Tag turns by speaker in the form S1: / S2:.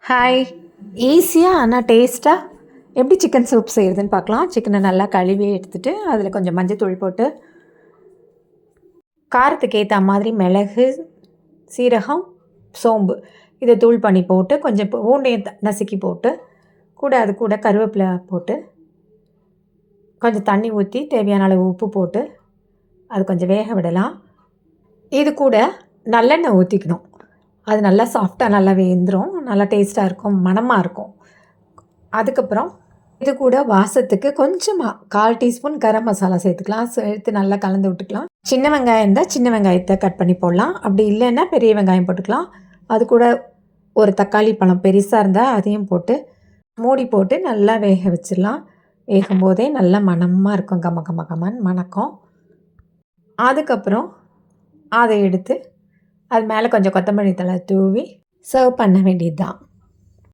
S1: Hi. ஈஸியாக ஆனால் டேஸ்ட்டாக எப்படி சிக்கன் சூப் செய்கிறதுன்னு பார்க்கலாம். சிக்கனை நல்லா கழுவி எடுத்துகிட்டு அதில் கொஞ்சம் மஞ்சத்தூள் போட்டு காரத்துக்கு ஏற்ற மாதிரி மிளகு, சீரகம், சோம்பு இதை தூள் பண்ணி போட்டு கொஞ்சம் பூண்டையும் நசுக்கி போட்டு அது கூட கருவேப்பிலை போட்டு கொஞ்சம் தண்ணி ஊற்றி தேவையான அளவு உப்பு போட்டு அது கொஞ்சம் வேக விடலாம். இது கூட நல்லெண்ணெய் ஊற்றிக்கணும். அது நல்லா சாஃப்டாக நல்லா வெந்துடும், நல்லா டேஸ்ட்டாக இருக்கும், மணமாக இருக்கும். அதுக்கப்புறம் இது கூட வாசத்துக்கு கொஞ்சமாக 1/4 டீஸ்பூன் கரம் மசாலா சேர்த்துக்கலாம். சேர்த்து நல்லா கலந்து விட்டுக்கலாம். சின்ன வெங்காயம் இருந்தால் சின்ன வெங்காயத்தை கட் பண்ணி போடலாம், அப்படி இல்லைன்னா பெரிய வெங்காயம் போட்டுக்கலாம். அது கூட ஒரு தக்காளி பழம் பெருசாக இருந்தால் அதையும் போட்டு மூடி போட்டு நல்லா வேக வச்சிடலாம். வேகும்போதே நல்லா மணமாக இருக்கும், கம கம கமன்னு மணக்கும். அதுக்கப்புறம் அதை எடுத்து அது மேலே கொஞ்சம் கொத்தமல்லி தழை தூவி சர்வ் பண்ண வேண்டியது தான்.